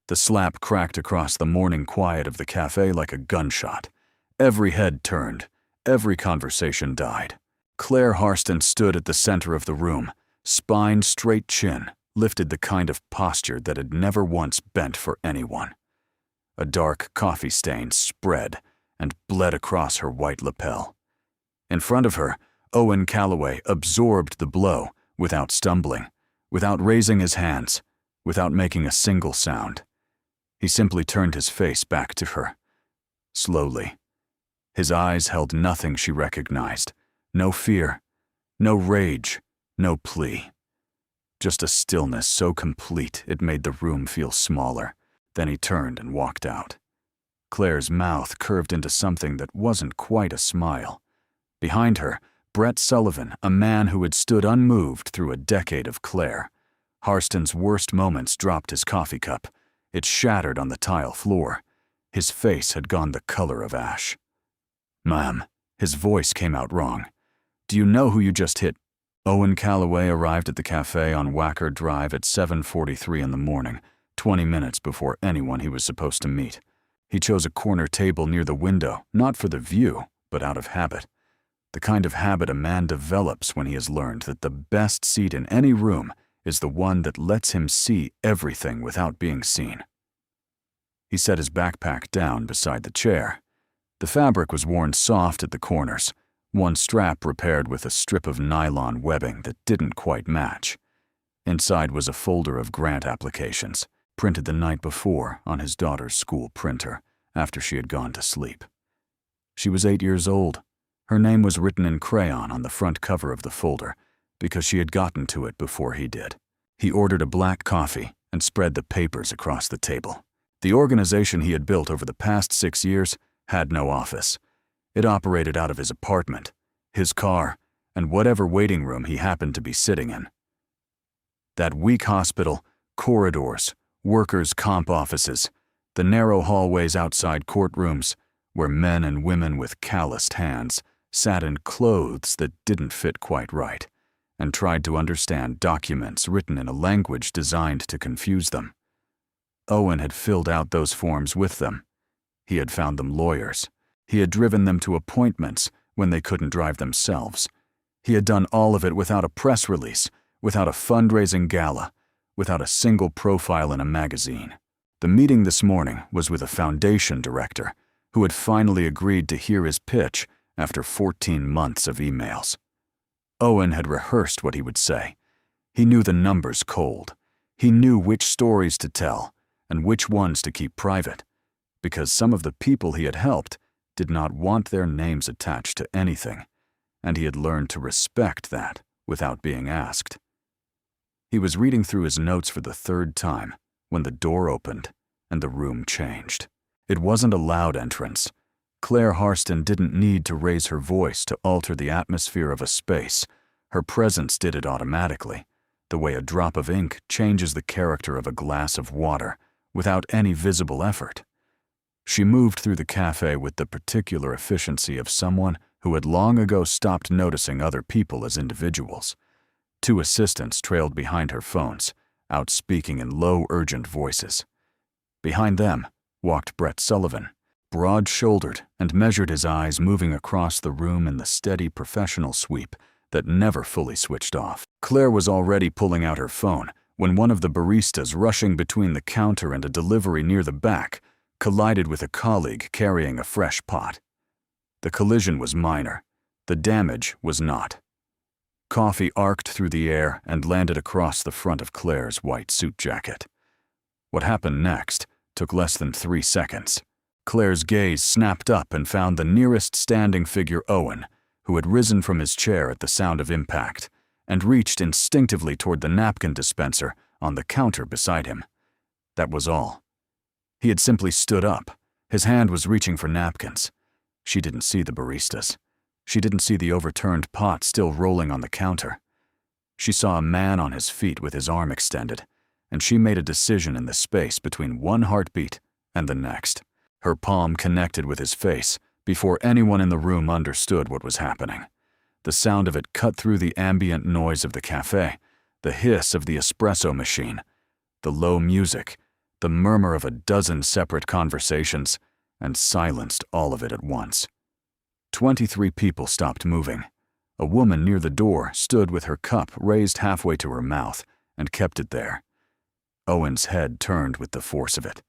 The slap cracked across the morning quiet of the cafe like a gunshot. Every head turned. Every conversation died. Clare Harston stood at the center of the room, spine straight, chin lifted, the kind of posture that had never once bent for anyone. A dark coffee stain spread and bled across her white lapel. In front of her, Owen Calloway absorbed the blow without stumbling, without raising his hands, without making a single sound. He simply turned his face back to her. Slowly. His eyes held nothing she recognized. No fear, no rage, no plea. Just a stillness so complete it made the room feel smaller. Then he turned and walked out. Claire's mouth curved into something that wasn't quite a smile. Behind her, Brett Sullivan, a man who had stood unmoved through a decade of Clare. Harston's worst moments dropped his coffee cup. It shattered on the tile floor. His face had gone the color of ash. "Ma'am," his voice came out wrong. "Do you know who you just hit?" Owen Calloway arrived at the cafe on Wacker Drive at 7:43 in the morning, 20 minutes before anyone he was supposed to meet. He chose a corner table near the window, not for the view, but out of habit. The kind of habit a man develops when he has learned that the best seat in any room is the one that lets him see everything without being seen. He set his backpack down beside the chair. The fabric was worn soft at the corners, one strap repaired with a strip of nylon webbing that didn't quite match. Inside was a folder of grant applications, printed the night before on his daughter's school printer after she had gone to sleep. She was 8 years old. Her name was written in crayon on the front cover of the folder because she had gotten to it before he did. He ordered a black coffee and spread the papers across the table. The organization he had built over the past 6 years had no office. It operated out of his apartment, his car, and whatever waiting room he happened to be sitting in. That weak hospital, corridors, workers' comp offices, the narrow hallways outside courtrooms, where men and women with calloused hands sat in clothes that didn't fit quite right, and tried to understand documents written in a language designed to confuse them. Owen had filled out those forms with them. He had found them lawyers. He had driven them to appointments when they couldn't drive themselves. He had done all of it without a press release, without a fundraising gala, without a single profile in a magazine. The meeting this morning was with a foundation director who had finally agreed to hear his pitch after 14 months of emails. Owen had rehearsed what he would say. He knew the numbers cold. He knew which stories to tell and which ones to keep private, because some of the people he had helped did not want their names attached to anything, and he had learned to respect that without being asked. He was reading through his notes for the third time when the door opened and the room changed. It wasn't a loud entrance. Clare Harston didn't need to raise her voice to alter the atmosphere of a space. Her presence did it automatically, the way a drop of ink changes the character of a glass of water without any visible effort. She moved through the cafe with the particular efficiency of someone who had long ago stopped noticing other people as individuals. 2 assistants trailed behind her phones, out speaking in low, urgent voices. Behind them walked Brett Sullivan, broad-shouldered, and measured his eyes moving across the room in the steady professional sweep that never fully switched off. Claire was already pulling out her phone when one of the baristas rushing between the counter and a delivery near the back collided with a colleague carrying a fresh pot. The collision was minor. The damage was not. Coffee arced through the air and landed across the front of Claire's white suit jacket. What happened next took less than 3 seconds. Claire's gaze snapped up and found the nearest standing figure, Owen, who had risen from his chair at the sound of impact and reached instinctively toward the napkin dispenser on the counter beside him. That was all. He had simply stood up. His hand was reaching for napkins. She didn't see the baristas. She didn't see the overturned pot still rolling on the counter. She saw a man on his feet with his arm extended, and she made a decision in the space between one heartbeat and the next. Her palm connected with his face before anyone in the room understood what was happening. The sound of it cut through the ambient noise of the cafe, the hiss of the espresso machine, the low music, the murmur of a dozen separate conversations, and silenced all of it at once. 23 people stopped moving. A woman near the door stood with her cup raised halfway to her mouth and kept it there. Owen's head turned with the force of it.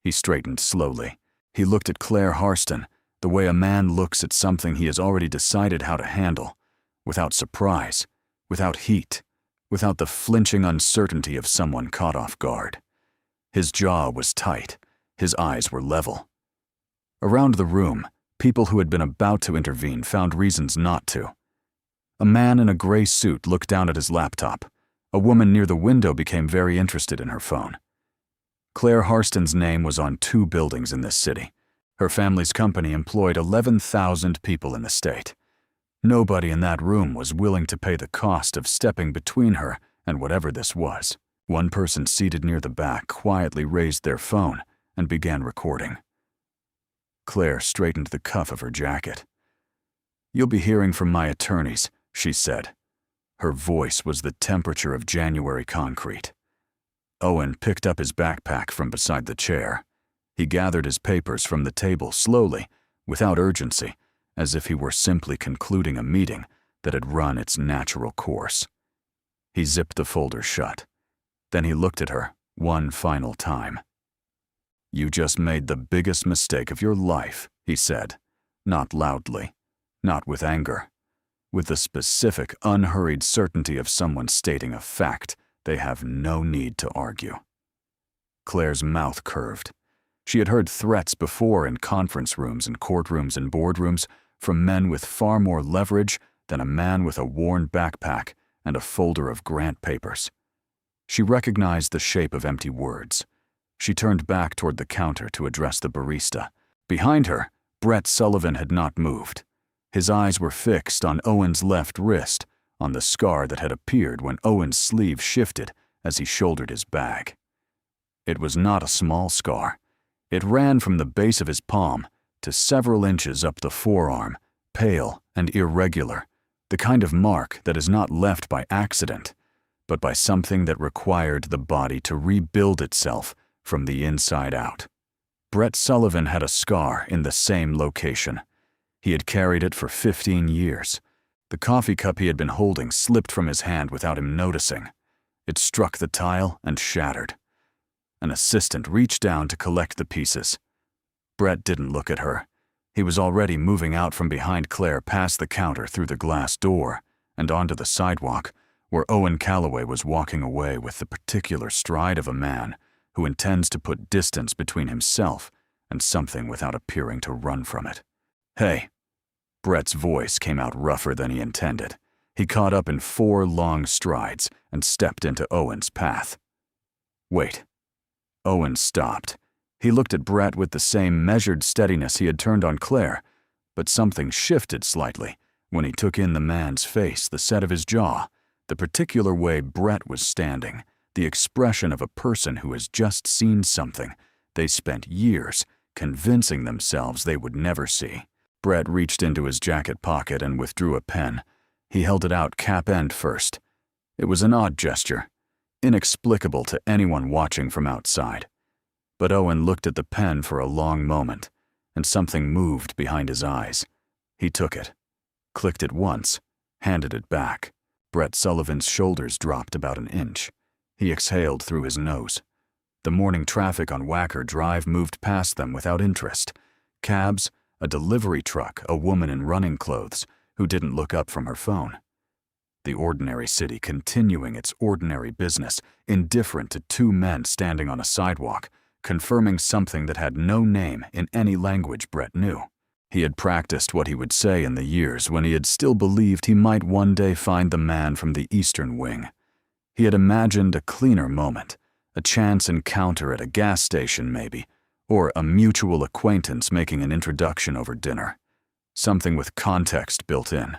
He straightened slowly. He looked at Clare Harston, the way a man looks at something he has already decided how to handle, without surprise, without heat, without the flinching uncertainty of someone caught off guard. His jaw was tight. His eyes were level. Around the room, people who had been about to intervene found reasons not to. A man in a gray suit looked down at his laptop. A woman near the window became very interested in her phone. Clare Harston's name was on 2 buildings in this city. Her family's company employed 11,000 people in the state. Nobody in that room was willing to pay the cost of stepping between her and whatever this was. One person seated near the back quietly raised their phone and began recording. Clare straightened the cuff of her jacket. "You'll be hearing from my attorneys," she said. Her voice was the temperature of January concrete. Owen picked up his backpack from beside the chair. He gathered his papers from the table slowly, without urgency, as if he were simply concluding a meeting that had run its natural course. He zipped the folder shut. Then he looked at her one final time. "You just made the biggest mistake of your life," he said, not loudly, not with anger, with the specific, unhurried certainty of someone stating a fact they have no need to argue. Clare's mouth curved. She had heard threats before in conference rooms and courtrooms and boardrooms from men with far more leverage than a man with a worn backpack and a folder of grant papers. She recognized the shape of empty words. She turned back toward the counter to address the barista. Behind her, Brett Sullivan had not moved. His eyes were fixed on Owen's left wrist, on the scar that had appeared when Owen's sleeve shifted as he shouldered his bag. It was not a small scar. It ran from the base of his palm to several inches up the forearm, pale and irregular, the kind of mark that is not left by accident, but by something that required the body to rebuild itself from the inside out. Brett Sullivan had a scar in the same location. He had carried it for 15 years. The coffee cup he had been holding slipped from his hand without him noticing. It struck the tile and shattered. An assistant reached down to collect the pieces. Brett didn't look at her. He was already moving out from behind Clare past the counter through the glass door and onto the sidewalk, where Owen Calloway was walking away with the particular stride of a man who intends to put distance between himself and something without appearing to run from it. "Hey." Brett's voice came out rougher than he intended. He caught up in 4 long strides and stepped into Owen's path. "Wait." Owen stopped. He looked at Brett with the same measured steadiness he had turned on Clare, but something shifted slightly when he took in the man's face, the set of his jaw, the particular way Brett was standing, the expression of a person who has just seen something they spent years convincing themselves they would never see. Brett reached into his jacket pocket and withdrew a pen. He held it out cap end first. It was an odd gesture, inexplicable to anyone watching from outside. But Owen looked at the pen for a long moment, and something moved behind his eyes. He took it, clicked it once, handed it back. Brett Sullivan's shoulders dropped about an inch. He exhaled through his nose. The morning traffic on Wacker Drive moved past them without interest. Cabs, a delivery truck, a woman in running clothes who didn't look up from her phone. The ordinary city continuing its ordinary business, indifferent to 2 men standing on a sidewalk, confirming something that had no name in any language Brett knew. He had practiced what he would say in the years when he had still believed he might one day find the man from the Eastern Wing. He had imagined a cleaner moment, a chance encounter at a gas station maybe, or a mutual acquaintance making an introduction over dinner. Something with context built in.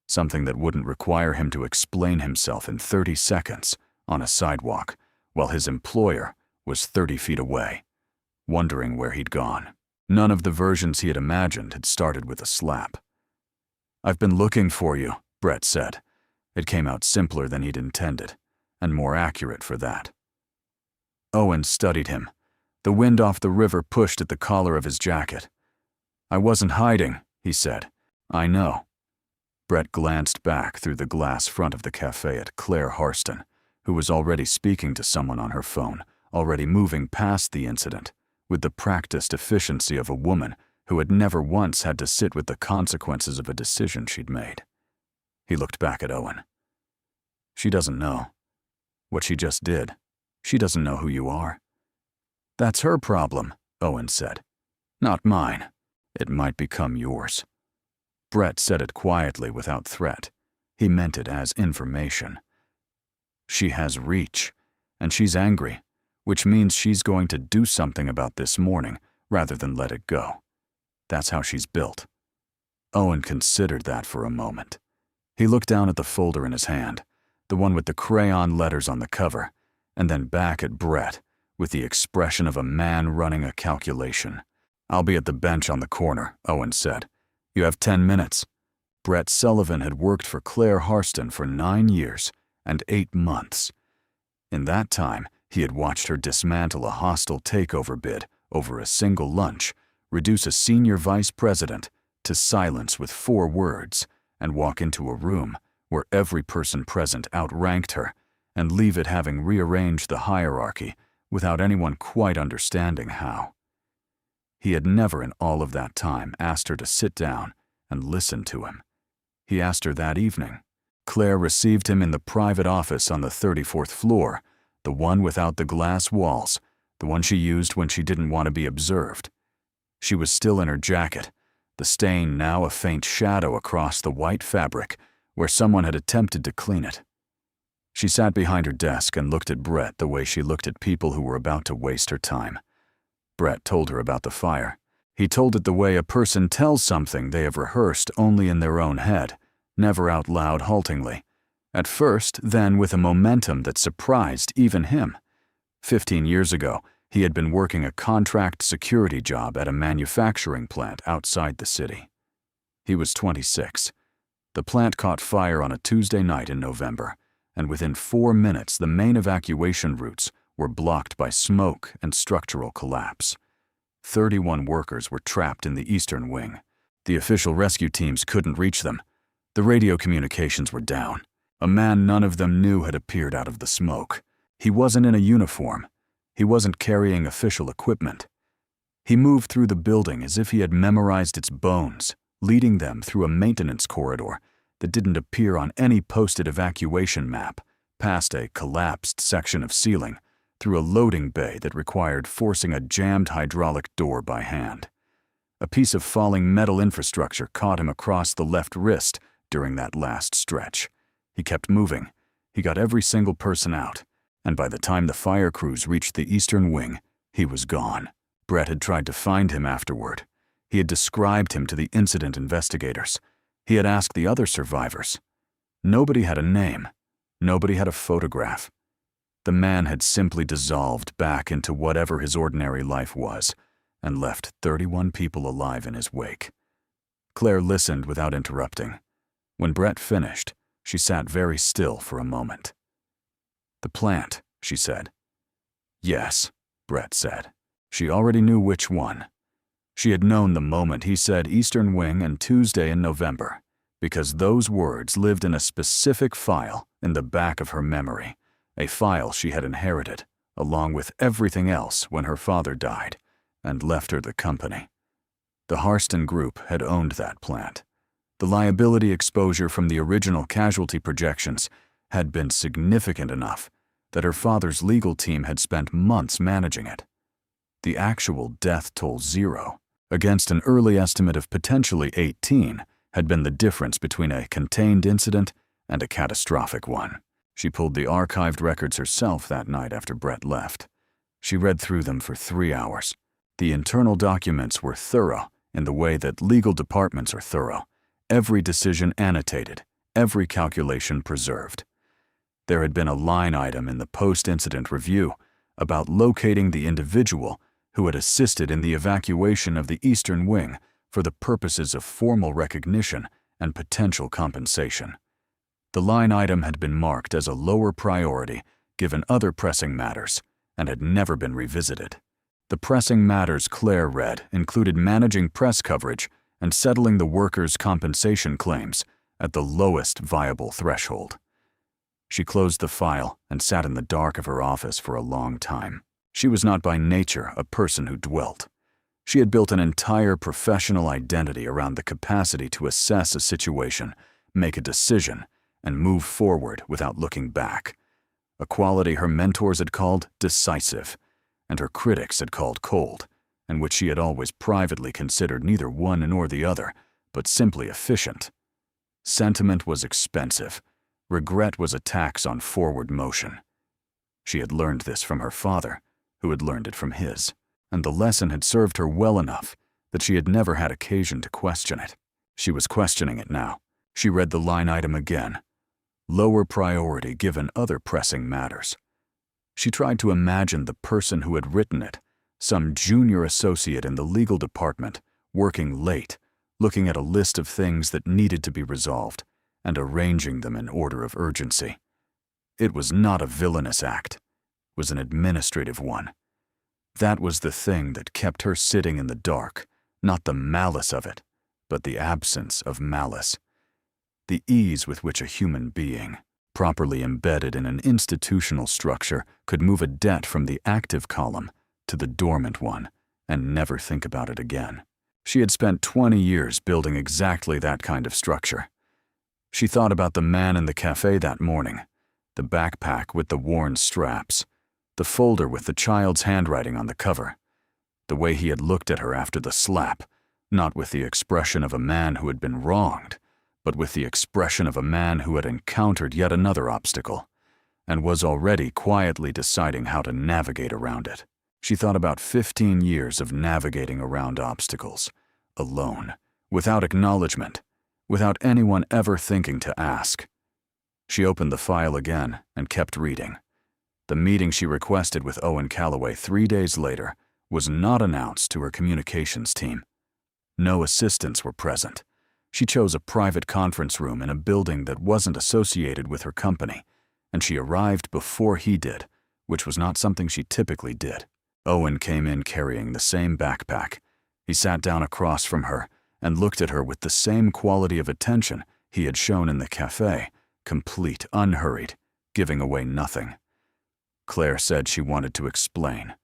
Something that wouldn't require him to explain himself in 30 seconds on a sidewalk while his employer was 30 feet away, wondering where he'd gone. None of the versions he had imagined had started with a slap. "I've been looking for you," Brett said. It came out simpler than he'd intended, and more accurate for that. Owen studied him. The wind off the river pushed at the collar of his jacket. "I wasn't hiding," he said. "I know." Brett glanced back through the glass front of the cafe at Clare Harston, who was already speaking to someone on her phone, already moving past the incident, with the practiced efficiency of a woman who had never once had to sit with the consequences of a decision she'd made. He looked back at Owen. "She doesn't know. What she just did. She doesn't know who you are." "That's her problem," Owen said. "Not mine. It might become yours." Brett said it quietly without threat. He meant it as information. "She has reach, and she's angry, which means she's going to do something about this morning rather than let it go. That's how she's built." Owen considered that for a moment. He looked down at the folder in his hand, the one with the crayon letters on the cover, and then back at Brett with the expression of a man running a calculation. "I'll be at the bench on the corner," Owen said. "You have 10 minutes. Brett Sullivan had worked for Clare Harston for 9 years and 8 months. In that time, he had watched her dismantle a hostile takeover bid over a single lunch, reduce a senior vice president to silence with 4 words, and walk into a room where every person present outranked her, and leave it having rearranged the hierarchy without anyone quite understanding how. He had never in all of that time asked her to sit down and listen to him. He asked her that evening. Clare received him in the private office on the 34th floor, the one without the glass walls, the one she used when she didn't want to be observed. She was still in her jacket, the stain now a faint shadow across the white fabric where someone had attempted to clean it. She sat behind her desk and looked at Brett the way she looked at people who were about to waste her time. Brett told her about the fire. He told it the way a person tells something they have rehearsed only in their own head, never out loud haltingly. At first, then with a momentum that surprised even him. 15 years ago, he had been working a contract security job at a manufacturing plant outside the city. He was 26. The plant caught fire on a Tuesday night in November, and within 4 minutes the main evacuation routes were blocked by smoke and structural collapse. 31 workers were trapped in the eastern wing. The official rescue teams couldn't reach them. The radio communications were down. A man none of them knew had appeared out of the smoke. He wasn't in a uniform. He wasn't carrying official equipment. He moved through the building as if he had memorized its bones, leading them through a maintenance corridor that didn't appear on any posted evacuation map, past a collapsed section of ceiling, through a loading bay that required forcing a jammed hydraulic door by hand. A piece of falling metal infrastructure caught him across the left wrist during that last stretch. He kept moving. He got every single person out, and by the time the fire crews reached the eastern wing, he was gone. Brett had tried to find him afterward. He had described him to the incident investigators. He had asked the other survivors. Nobody had a name. Nobody had a photograph. The man had simply dissolved back into whatever his ordinary life was, and left 31 people alive in his wake. Clare listened without interrupting. When Brett finished, she sat very still for a moment. "The plant," she said. "Yes," Brett said. She already knew which one. She had known the moment he said Eastern Wing and Tuesday in November, because those words lived in a specific file in the back of her memory, a file she had inherited, along with everything else when her father died, and left her the company. The Harston Group had owned that plant. The liability exposure from the original casualty projections had been significant enough that her father's legal team had spent months managing it. The actual death toll 0, against an early estimate of potentially 18, had been the difference between a contained incident and a catastrophic one. She pulled the archived records herself that night after Brett left. She read through them for 3 hours. The internal documents were thorough in the way that legal departments are thorough. Every decision annotated, every calculation preserved. There had been a line item in the post-incident review about locating the individual who had assisted in the evacuation of the Eastern Wing for the purposes of formal recognition and potential compensation. The line item had been marked as a lower priority given other pressing matters, and had never been revisited. The pressing matters Clare read included managing press coverage and settling the workers' compensation claims at the lowest viable threshold. She closed the file and sat in the dark of her office for a long time. She was not by nature a person who dwelt. She had built an entire professional identity around the capacity to assess a situation, make a decision, and move forward without looking back, a quality her mentors had called decisive, and her critics had called cold, and which she had always privately considered neither one nor the other, but simply efficient. Sentiment was expensive. Regret was a tax on forward motion. She had learned this from her father, who had learned it from his, and the lesson had served her well enough that she had never had occasion to question it. She was questioning it now. She read the line item again. Lower priority given other pressing matters. She tried to imagine the person who had written it, some junior associate in the legal department, working late, looking at a list of things that needed to be resolved, and arranging them in order of urgency. It was not a villainous act. It was an administrative one. That was the thing that kept her sitting in the dark, not the malice of it, but the absence of malice. The ease with which a human being, properly embedded in an institutional structure, could move a debt from the active column to the dormant one and never think about it again. She had spent 20 years building exactly that kind of structure. She thought about the man in the cafe that morning, the backpack with the worn straps, the folder with the child's handwriting on the cover, the way he had looked at her after the slap, not with the expression of a man who had been wronged, but with the expression of a man who had encountered yet another obstacle and was already quietly deciding how to navigate around it. She thought about 15 years of navigating around obstacles, alone, without acknowledgement, without anyone ever thinking to ask. She opened the file again and kept reading. The meeting she requested with Owen Calloway 3 days later was not announced to her communications team. No assistants were present. She chose a private conference room in a building that wasn't associated with her company, and she arrived before he did, which was not something she typically did. Owen came in carrying the same backpack. He sat down across from her and looked at her with the same quality of attention he had shown in the cafe, complete, unhurried, giving away nothing. Clare said she wanted to explain.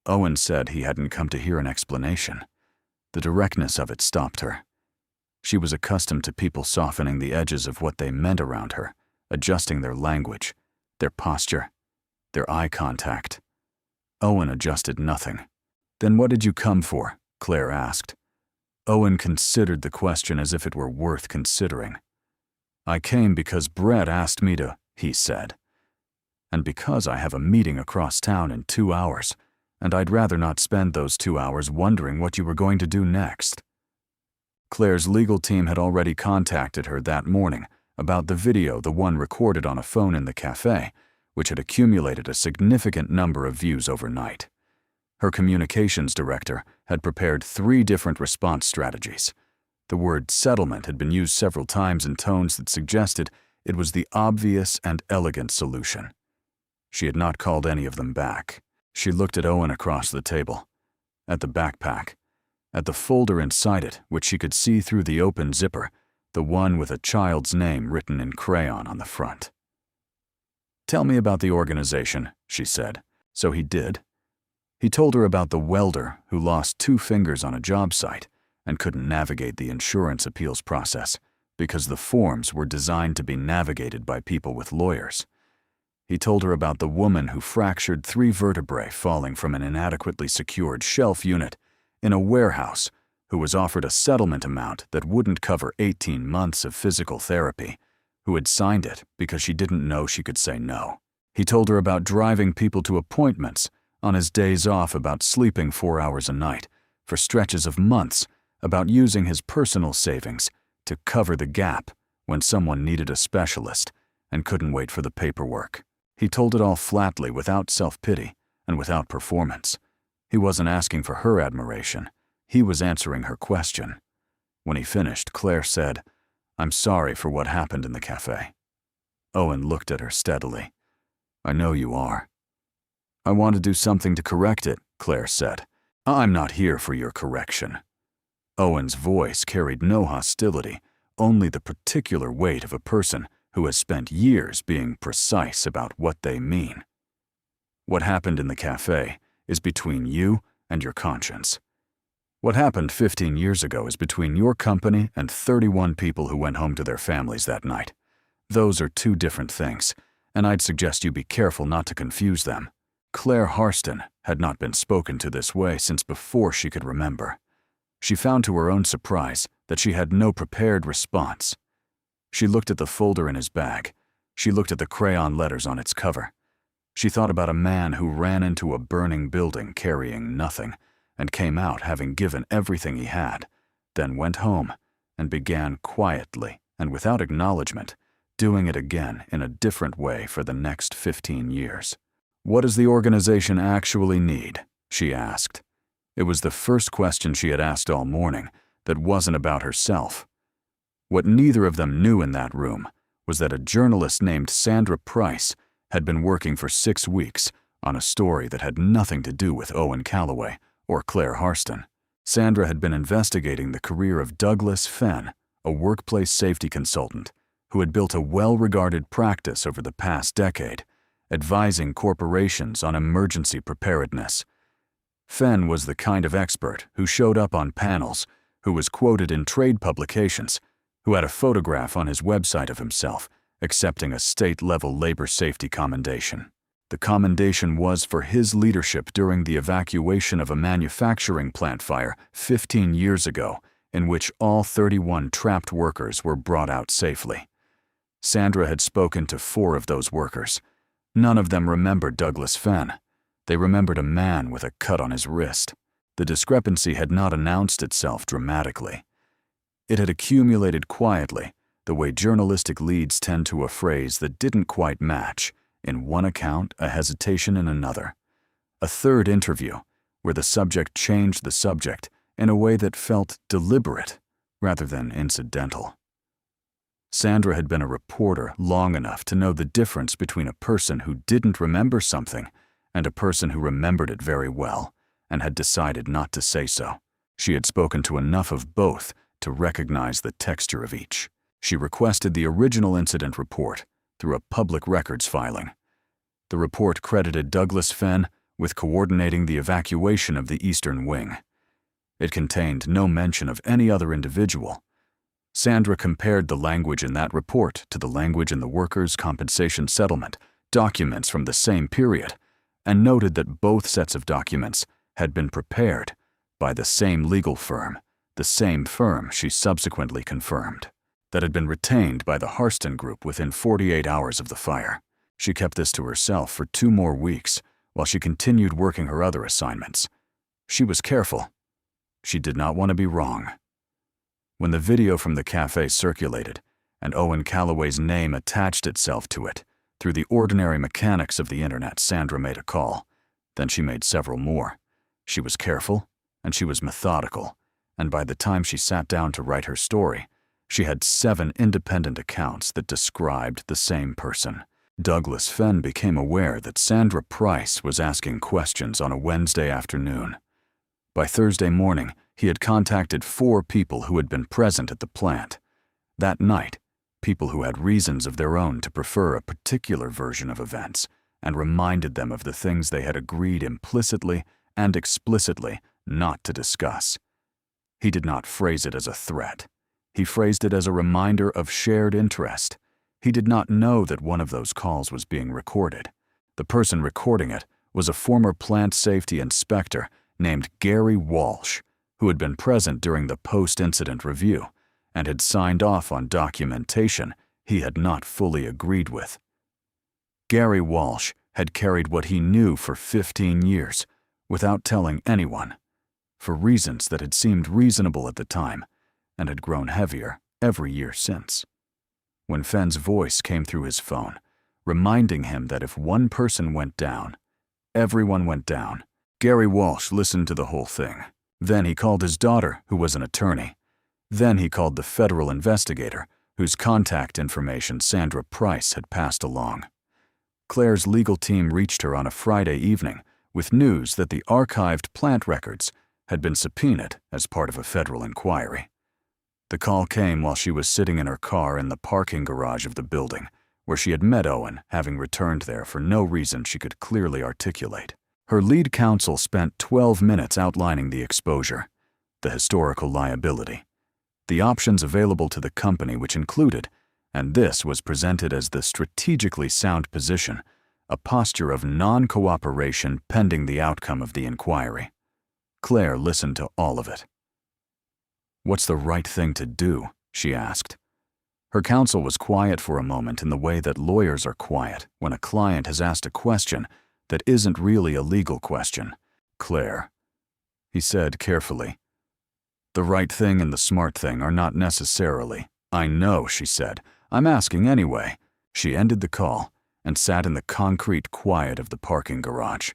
Owen said he hadn't come to hear an explanation. The directness of it stopped her. She was accustomed to people softening the edges of what they meant around her, adjusting their language, their posture, their eye contact. Owen adjusted nothing. "Then what did you come for?" Clare asked. Owen considered the question as if it were worth considering. "I came because Brett asked me to," he said. "And because I have a meeting across town in 2 hours, and I'd rather not spend those 2 hours wondering what you were going to do next." Clare's legal team had already contacted her that morning about the video, the one recorded on a phone in the cafe, which had accumulated a significant number of views overnight. Her communications director had prepared 3 different response strategies. The word settlement had been used several times in tones that suggested it was the obvious and elegant solution. She had not called any of them back. She looked at Owen across the table, at the backpack, at the folder inside it, which she could see through the open zipper, the one with a child's name written in crayon on the front. "Tell me about the organization," she said. So he did. He told her about the welder who lost 2 fingers on a job site and couldn't navigate the insurance appeals process because the forms were designed to be navigated by people with lawyers. He told her about the woman who fractured 3 vertebrae falling from an inadequately secured shelf unit in a warehouse, who was offered a settlement amount that wouldn't cover 18 months of physical therapy, who had signed it because she didn't know she could say no. He told her about driving people to appointments, on his days off, about sleeping 4 hours a night, for stretches of months, about using his personal savings to cover the gap when someone needed a specialist and couldn't wait for the paperwork. He told it all flatly, without self-pity and without performance. He wasn't asking for her admiration. He was answering her question. When he finished, Clare said, "I'm sorry for what happened in the cafe." Owen looked at her steadily. "I know you are." "I want to do something to correct it," Clare said. "I'm not here for your correction." Owen's voice carried no hostility, only the particular weight of a person who has spent years being precise about what they mean. "What happened in the cafe is between you and your conscience. What happened 15 years ago is between your company and 31 people who went home to their families that night. Those are two different things, and I'd suggest you be careful not to confuse them." Clare Harston had not been spoken to this way since before she could remember. She found to her own surprise that she had no prepared response. She looked at the folder in his bag. She looked at the crayon letters on its cover. She thought about a man who ran into a burning building carrying nothing and came out having given everything he had, then went home and began quietly and without acknowledgement, doing it again in a different way for the next 15 years. "What does the organization actually need?" she asked. It was the first question she had asked all morning that wasn't about herself. What neither of them knew in that room was that a journalist named Sandra Price had been working for 6 weeks on a story that had nothing to do with Owen Calloway or Clare Harston. Sandra had been investigating the career of Douglas Fenn, a workplace safety consultant who had built a well-regarded practice over the past decade, advising corporations on emergency preparedness. Fenn was the kind of expert who showed up on panels, who was quoted in trade publications, who had a photograph on his website of himself accepting a state-level labor safety commendation. The commendation was for his leadership during the evacuation of a manufacturing plant fire 15 years ago, in which all 31 trapped workers were brought out safely. Sandra had spoken to 4 of those workers. None of them remembered Douglas Fenn. They remembered a man with a cut on his wrist. The discrepancy had not announced itself dramatically. It had accumulated quietly, the way journalistic leads tend to a phrase that didn't quite match, in one account, a hesitation in another. A third interview, where the subject changed the subject in a way that felt deliberate rather than incidental. Sandra had been a reporter long enough to know the difference between a person who didn't remember something and a person who remembered it very well and had decided not to say so. She had spoken to enough of both to recognize the texture of each. She requested the original incident report through a public records filing. The report credited Douglas Fenn with coordinating the evacuation of the Eastern Wing. It contained no mention of any other individual. Sandra compared the language in that report to the language in the workers' compensation settlement documents from the same period, and noted that both sets of documents had been prepared by the same legal firm, the same firm she subsequently confirmed, that had been retained by the Harston Group within 48 hours of the fire. She kept this to herself for 2 more weeks while she continued working her other assignments. She was careful. She did not want to be wrong. When the video from the cafe circulated, and Owen Calloway's name attached itself to it, through the ordinary mechanics of the internet, Sandra made a call. Then she made several more. She was careful, and she was methodical, and by the time she sat down to write her story, she had 7 independent accounts that described the same person. Douglas Fenn became aware that Sandra Price was asking questions on a Wednesday afternoon. By Thursday morning, he had contacted 4 people who had been present at the plant. That night, people who had reasons of their own to prefer a particular version of events, and reminded them of the things they had agreed implicitly and explicitly not to discuss. He did not phrase it as a threat. He phrased it as a reminder of shared interest. He did not know that one of those calls was being recorded. The person recording it was a former plant safety inspector named Gary Walsh, who had been present during the post-incident review and had signed off on documentation he had not fully agreed with. Gary Walsh had carried what he knew for 15 years without telling anyone, for reasons that had seemed reasonable at the time and had grown heavier every year since. When Fenn's voice came through his phone, reminding him that if one person went down, everyone went down, Gary Walsh listened to the whole thing. Then he called his daughter, who was an attorney. Then he called the federal investigator, whose contact information Sandra Price had passed along. Claire's legal team reached her on a Friday evening with news that the archived plant records had been subpoenaed as part of a federal inquiry. The call came while she was sitting in her car in the parking garage of the building, where she had met Owen, having returned there for no reason she could clearly articulate. Her lead counsel spent 12 minutes outlining the exposure, the historical liability, the options available to the company, which included, and this was presented as the strategically sound position, a posture of non-cooperation pending the outcome of the inquiry. Clare listened to all of it. "What's the right thing to do?" she asked. Her counsel was quiet for a moment in the way that lawyers are quiet when a client has asked a question that isn't really a legal question. "Clare," he said carefully, "the right thing and the smart thing are not necessarily." "I know," she said. "I'm asking anyway." She ended the call and sat in the concrete quiet of the parking garage.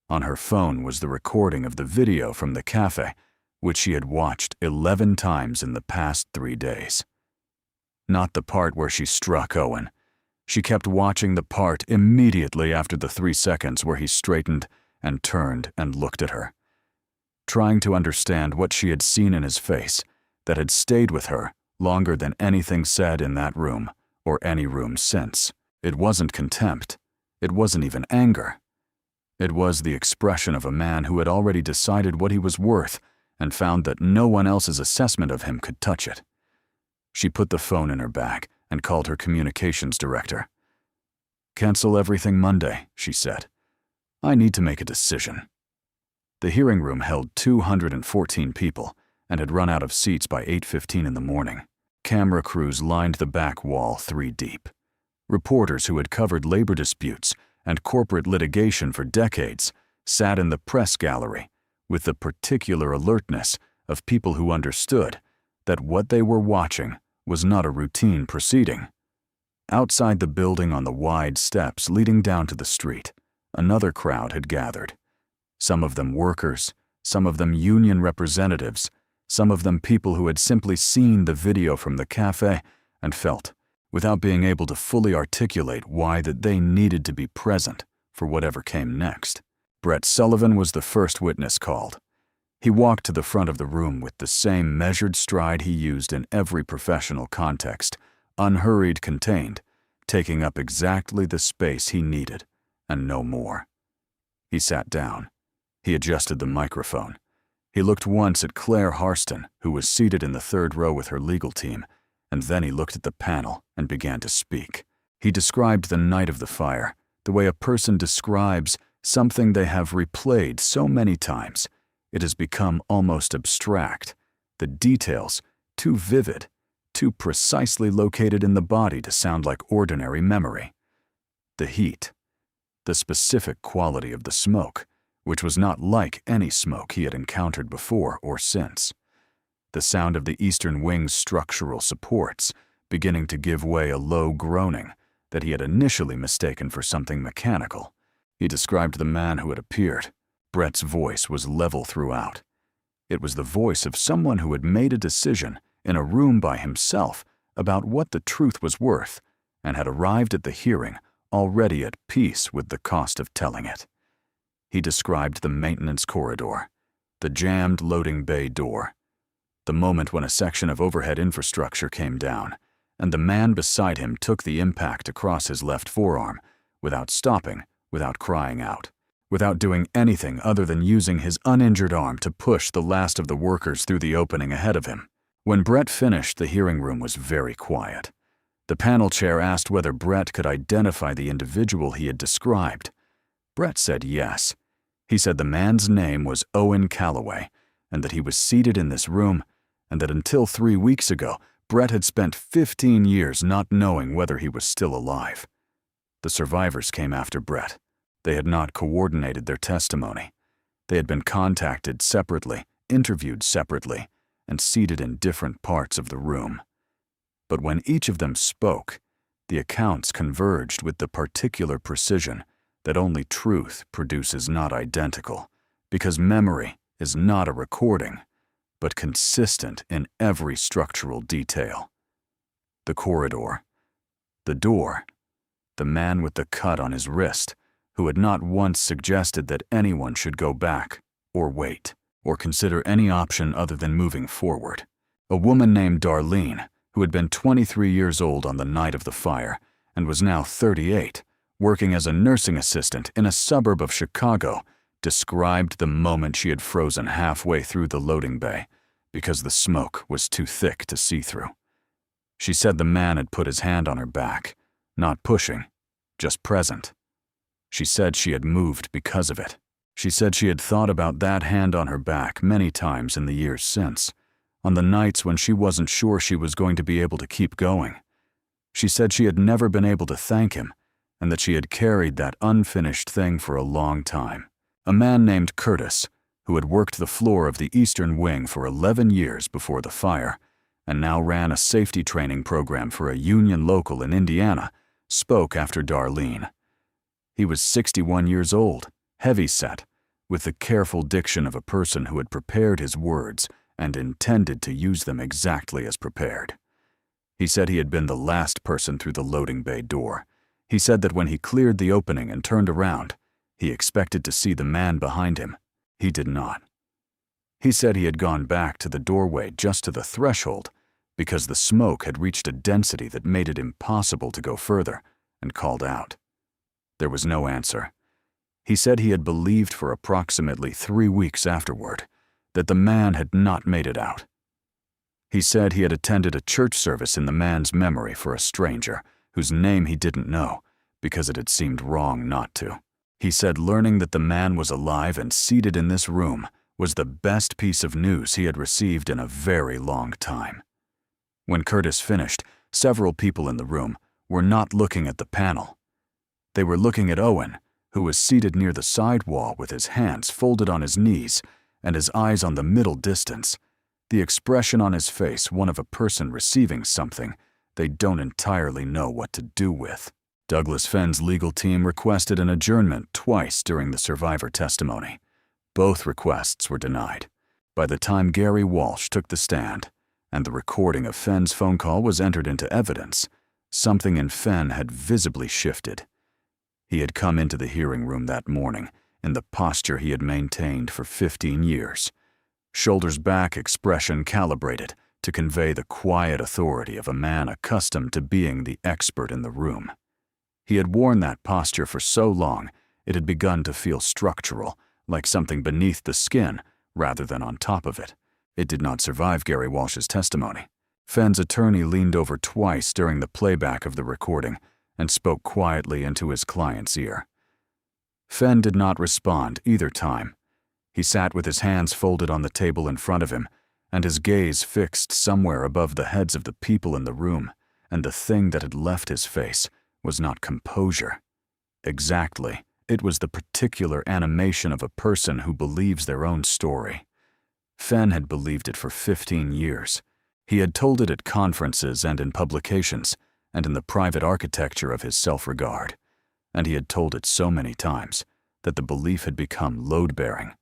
On her phone was the recording of the video from the cafe, which she had watched 11 times in the past 3 days. Not the part where she struck Owen. She kept watching the part immediately after the 3 seconds where he straightened and turned and looked at her, trying to understand what she had seen in his face that had stayed with her longer than anything said in that room or any room since. It wasn't contempt. It wasn't even anger. It was the expression of a man who had already decided what he was worth and found that no one else's assessment of him could touch it. She put the phone in her bag and called her communications director. "Cancel everything Monday," she said. "I need to make a decision." The hearing room held 214 people and had run out of seats by 8:15 in the morning. Camera crews lined the back wall 3 deep. Reporters who had covered labor disputes and corporate litigation for decades sat in the press gallery with the particular alertness of people who understood that what they were watching was not a routine proceeding. Outside the building on the wide steps leading down to the street, another crowd had gathered. Some of them workers, some of them union representatives, some of them people who had simply seen the video from the cafe and felt, without being able to fully articulate why, that they needed to be present for whatever came next. Brett Sullivan was the first witness called. He walked to the front of the room with the same measured stride he used in every professional context, unhurried, contained, taking up exactly the space he needed, and no more. He sat down. He adjusted the microphone. He looked once at Clare Harston, who was seated in the 3rd row with her legal team, and then he looked at the panel and began to speak. He described the night of the fire, the way a person describes something they have replayed so many times. It has become almost abstract, the details too vivid, too precisely located in the body to sound like ordinary memory. The heat, the specific quality of the smoke, which was not like any smoke he had encountered before or since. The sound of the Eastern Wing's structural supports beginning to give way a low groaning that he had initially mistaken for something mechanical. He described the man who had appeared. Brett's voice was level throughout. It was the voice of someone who had made a decision in a room by himself about what the truth was worth and had arrived at the hearing already at peace with the cost of telling it. He described the maintenance corridor, the jammed loading bay door, the moment when a section of overhead infrastructure came down, and the man beside him took the impact across his left forearm without stopping, without crying out, without doing anything other than using his uninjured arm to push the last of the workers through the opening ahead of him. When Brett finished, the hearing room was very quiet. The panel chair asked whether Brett could identify the individual he had described. Brett said yes. He said the man's name was Owen Calloway, and that he was seated in this room, and that until 3 weeks ago, Brett had spent 15 years not knowing whether he was still alive. The survivors came after Brett. They had not coordinated their testimony. They had been contacted separately, interviewed separately, and seated in different parts of the room. But when each of them spoke, the accounts converged with the particular precision that only truth produces not identical, because memory is not a recording, but consistent in every structural detail. The corridor, the door, the man with the cut on his wrist, who had not once suggested that anyone should go back, or wait, or consider any option other than moving forward. A woman named Darlene, who had been 23 years old on the night of the fire and was now 38, working as a nursing assistant in a suburb of Chicago, described the moment she had frozen halfway through the loading bay because the smoke was too thick to see through. She said the man had put his hand on her back, not pushing, just present. She said she had moved because of it. She said she had thought about that hand on her back many times in the years since, on the nights when she wasn't sure she was going to be able to keep going. She said she had never been able to thank him, and that she had carried that unfinished thing for a long time. A man named Curtis, who had worked the floor of the Eastern Wing for 11 years before the fire, and now ran a safety training program for a union local in Indiana, spoke after Darlene. He was 61 years old, heavy-set, with the careful diction of a person who had prepared his words and intended to use them exactly as prepared. He said he had been the last person through the loading bay door. He said that when he cleared the opening and turned around, he expected to see the man behind him. He did not. He said he had gone back to the doorway just to the threshold because the smoke had reached a density that made it impossible to go further, and called out. There was no answer. He said he had believed for approximately 3 weeks afterward that the man had not made it out. He said he had attended a church service in the man's memory for a stranger whose name he didn't know because it had seemed wrong not to. He said learning that the man was alive and seated in this room was the best piece of news he had received in a very long time. When Curtis finished, several people in the room were not looking at the panel. They were looking at Owen, who was seated near the side wall with his hands folded on his knees and his eyes on the middle distance, the expression on his face one of a person receiving something they don't entirely know what to do with. Douglas Fenn's legal team requested an adjournment twice during the survivor testimony. Both requests were denied. By the time Gary Walsh took the stand, and the recording of Fenn's phone call was entered into evidence, something in Fenn had visibly shifted. He had come into the hearing room that morning in the posture he had maintained for 15 years, shoulders back expression calibrated to convey the quiet authority of a man accustomed to being the expert in the room. He had worn that posture for so long it had begun to feel structural, like something beneath the skin rather than on top of it. It did not survive Gary Walsh's testimony. Fenn's attorney leaned over twice during the playback of the recording and spoke quietly into his client's ear. Fenn did not respond either time. He sat with his hands folded on the table in front of him and his gaze fixed somewhere above the heads of the people in the room, and the thing that had left his face was not composure. Exactly, it was the particular animation of a person who believes their own story. Fenn had believed it for 15 years. He had told it at conferences and in publications, and in the private architecture of his self-regard. And he had told it so many times that the belief had become load-bearing.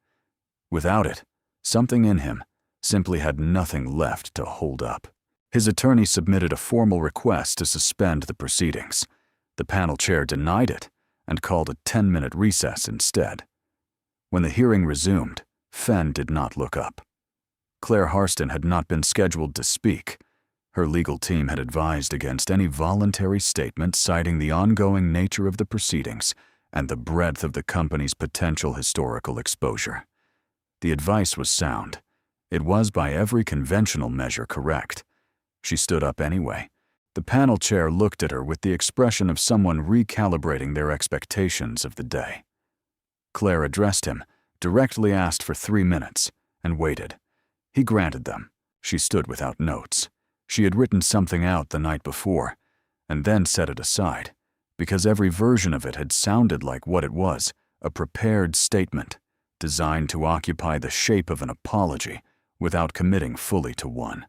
Without it, something in him simply had nothing left to hold up. His attorney submitted a formal request to suspend the proceedings. The panel chair denied it and called a 10-minute recess instead. When the hearing resumed, Fenn did not look up. Clare Harston had not been scheduled to speak. Her legal team had advised against any voluntary statement citing the ongoing nature of the proceedings and the breadth of the company's potential historical exposure. The advice was sound. It was by every conventional measure correct. She stood up anyway. The panel chair looked at her with the expression of someone recalibrating their expectations of the day. Clare addressed him, directly asked for 3 minutes, and waited. He granted them. She stood without notes. She had written something out the night before, and then set it aside, because every version of it had sounded like what it was, a prepared statement, designed to occupy the shape of an apology without committing fully to one.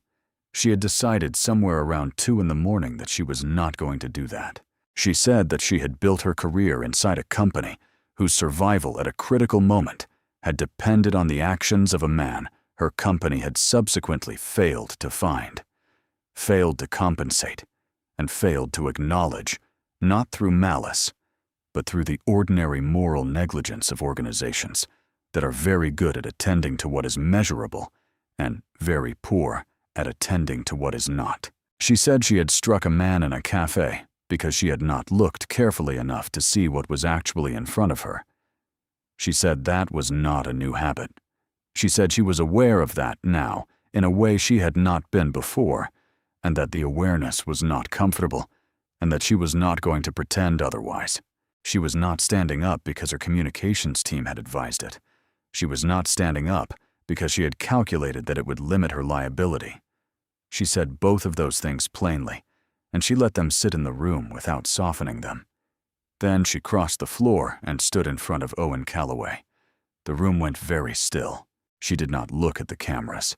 She had decided somewhere around 2 in the morning that she was not going to do that. She said that she had built her career inside a company whose survival at a critical moment had depended on the actions of a man her company had subsequently failed to find, failed to compensate, and failed to acknowledge not through malice, but through the ordinary moral negligence of organizations that are very good at attending to what is measurable and very poor at attending to what is not. She said she had struck a man in a cafe because she had not looked carefully enough to see what was actually in front of her. She said that was not a new habit. She said she was aware of that now in a way she had not been before, and that the awareness was not comfortable, and that she was not going to pretend otherwise. She was not standing up because her communications team had advised it. She was not standing up because she had calculated that it would limit her liability. She said both of those things plainly, and she let them sit in the room without softening them. Then she crossed the floor and stood in front of Owen Calloway. The room went very still. She did not look at the cameras.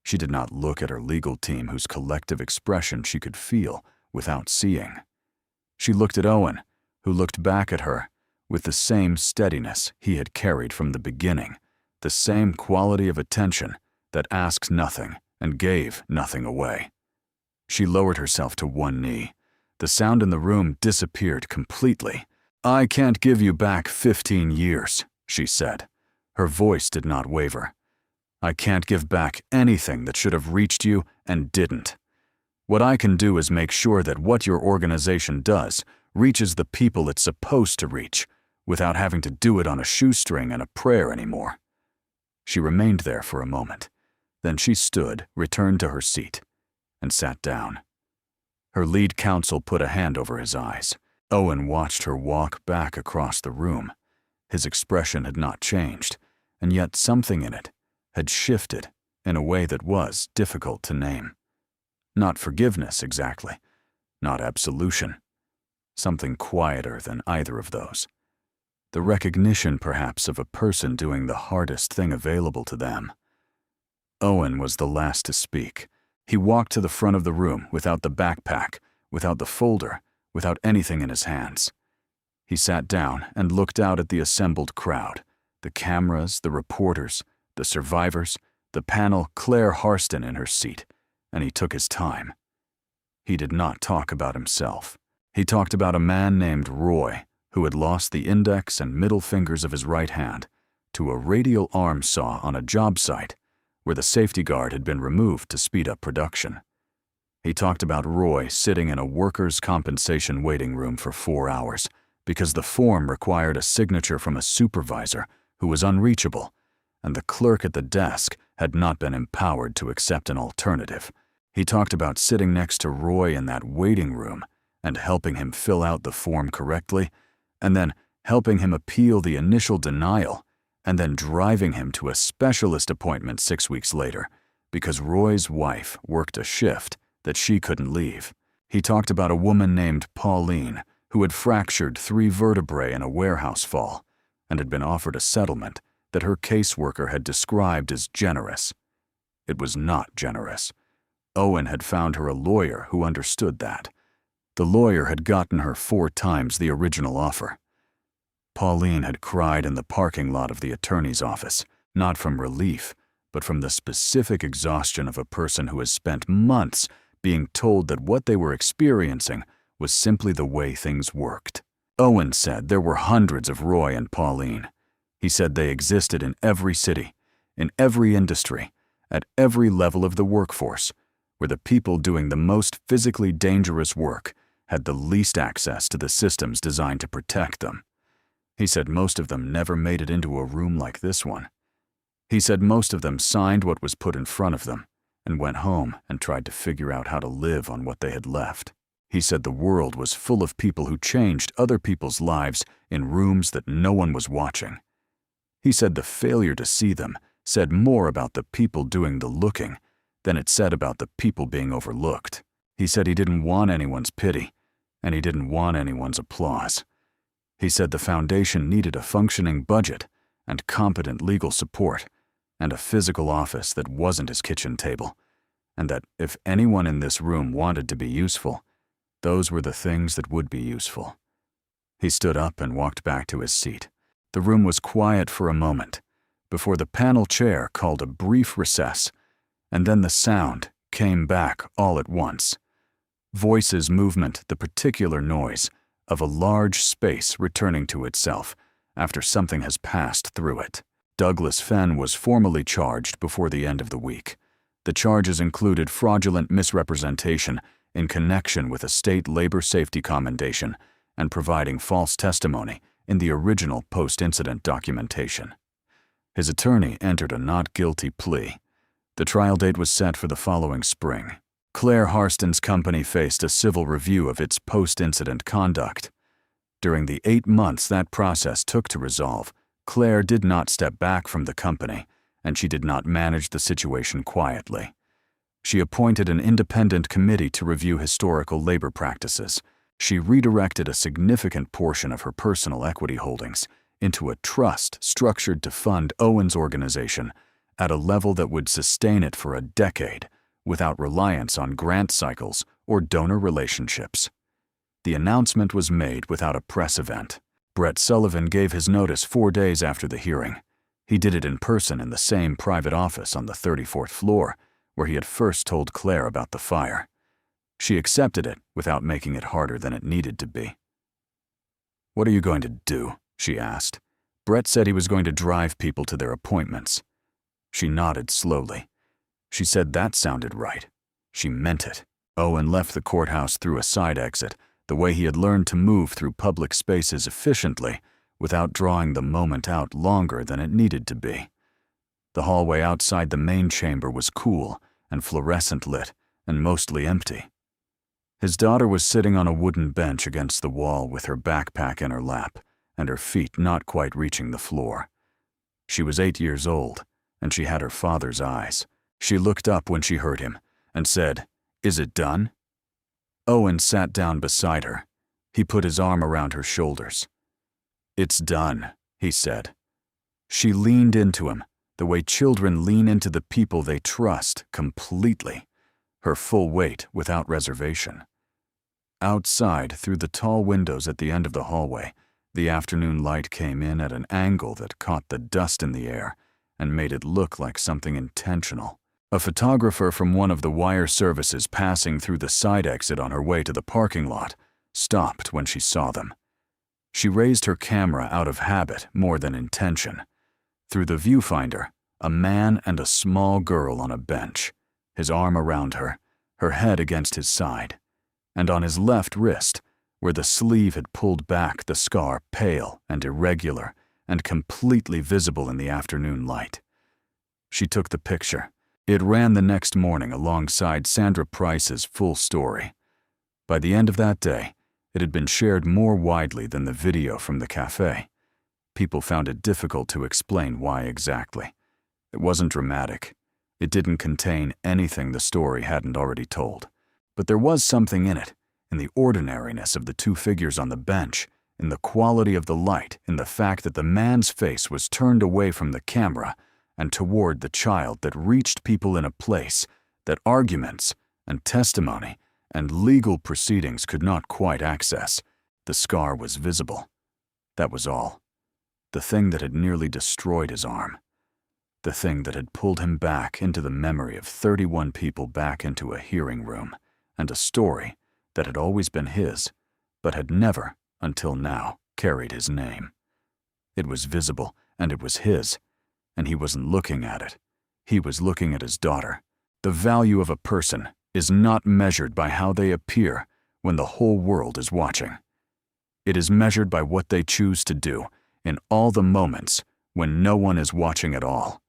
She did not look at her legal team whose collective expression she could feel without seeing. She looked at Owen, who looked back at her with the same steadiness he had carried from the beginning, the same quality of attention that asked nothing and gave nothing away. She lowered herself to one knee. The sound in the room disappeared completely. "I can't give you back 15 years, she said. Her voice did not waver. "I can't give back anything that should have reached you and didn't. What I can do is make sure that what your organization does reaches the people it's supposed to reach, without having to do it on a shoestring and a prayer anymore." She remained there for a moment. Then she stood, returned to her seat, and sat down. Her lead counsel put a hand over his eyes. Owen watched her walk back across the room. His expression had not changed, and yet something in it had shifted in a way that was difficult to name. Not forgiveness exactly, not absolution. Something quieter than either of those. The recognition, perhaps, of a person doing the hardest thing available to them. Owen was the last to speak. He walked to the front of the room without the backpack, without the folder, without anything in his hands. He sat down and looked out at the assembled crowd, the cameras, the reporters, the survivors, the panel, Clare Harston in her seat, and he took his time. He did not talk about himself. He talked about a man named Roy, who had lost the index and middle fingers of his right hand to a radial arm saw on a job site where the safety guard had been removed to speed up production. He talked about Roy sitting in a workers' compensation waiting room for 4 hours because the form required a signature from a supervisor who was unreachable, and the clerk at the desk had not been empowered to accept an alternative. He talked about sitting next to Roy in that waiting room and helping him fill out the form correctly, and then helping him appeal the initial denial, and then driving him to a specialist appointment 6 weeks later because Roy's wife worked a shift that she couldn't leave. He talked about a woman named Pauline who had fractured 3 vertebrae in a warehouse fall and had been offered a settlement that her caseworker had described as generous. It was not generous. Owen had found her a lawyer who understood that. The lawyer had gotten her 4 times the original offer. Pauline had cried in the parking lot of the attorney's office, not from relief, but from the specific exhaustion of a person who has spent months being told that what they were experiencing was simply the way things worked. Owen said there were hundreds of Roy and Pauline. He said they existed in every city, in every industry, at every level of the workforce, where the people doing the most physically dangerous work had the least access to the systems designed to protect them. He said most of them never made it into a room like this one. He said most of them signed what was put in front of them and went home and tried to figure out how to live on what they had left. He said the world was full of people who changed other people's lives in rooms that no one was watching. He said the failure to see them said more about the people doing the looking than it said about the people being overlooked. He said he didn't want anyone's pity, and he didn't want anyone's applause. He said the foundation needed a functioning budget and competent legal support and a physical office that wasn't his kitchen table, and that if anyone in this room wanted to be useful, those were the things that would be useful. He stood up and walked back to his seat. The room was quiet for a moment before the panel chair called a brief recess, and then the sound came back all at once. Voices, movement, the particular noise of a large space returning to itself after something has passed through it. Douglas Fenn was formally charged before the end of the week. The charges included fraudulent misrepresentation in connection with a state labor safety commendation and providing false testimony in the original post-incident documentation. His attorney entered a not guilty plea. The trial date was set for the following spring. Clare Harston's company faced a civil review of its post-incident conduct. During the 8 months that process took to resolve, Clare did not step back from the company, and she did not manage the situation quietly. She appointed an independent committee to review historical labor practices. She redirected a significant portion of her personal equity holdings into a trust structured to fund Owen's organization at a level that would sustain it for a decade without reliance on grant cycles or donor relationships. The announcement was made without a press event. Brett Sullivan gave his notice 4 days after the hearing. He did it in person in the same private office on the 34th floor, where he had first told Clare about the fire. She accepted it without making it harder than it needed to be. "What are you going to do?" she asked. Brett said he was going to drive people to their appointments. She nodded slowly. She said that sounded right. She meant it. Owen left the courthouse through a side exit, the way he had learned to move through public spaces efficiently without drawing the moment out longer than it needed to be. The hallway outside the main chamber was cool and fluorescent lit and mostly empty. His daughter was sitting on a wooden bench against the wall with her backpack in her lap and her feet not quite reaching the floor. She was 8 years old, and she had her father's eyes. She looked up when she heard him and said, "Is it done?" Owen sat down beside her. He put his arm around her shoulders. "It's done," he said. She leaned into him, the way children lean into the people they trust completely, her full weight without reservation. Outside, through the tall windows at the end of the hallway, the afternoon light came in at an angle that caught the dust in the air and made it look like something intentional. A photographer from one of the wire services passing through the side exit on her way to the parking lot stopped when she saw them. She raised her camera out of habit more than intention. Through the viewfinder, a man and a small girl on a bench, his arm around her, her head against his side, and on his left wrist, where the sleeve had pulled back, the scar pale and irregular and completely visible in the afternoon light. She took the picture. It ran the next morning alongside Sandra Price's full story. By the end of that day, it had been shared more widely than the video from the café. People found it difficult to explain why exactly. It wasn't dramatic. It didn't contain anything the story hadn't already told. But there was something in it, in the ordinariness of the two figures on the bench, in the quality of the light, in the fact that the man's face was turned away from the camera and toward the child that reached people in a place that arguments and testimony and legal proceedings could not quite access. The scar was visible. That was all. The thing that had nearly destroyed his arm. The thing that had pulled him back into the memory of 31 people back into a hearing room, and a story that had always been his, but had never, until now, carried his name. It was visible, and it was his, and he wasn't looking at it. He was looking at his daughter. The value of a person is not measured by how they appear when the whole world is watching. It is measured by what they choose to do in all the moments when no one is watching at all,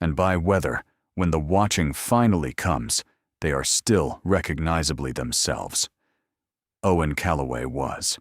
and by whether, when the watching finally comes, they are still recognizably themselves. Owen Calloway was.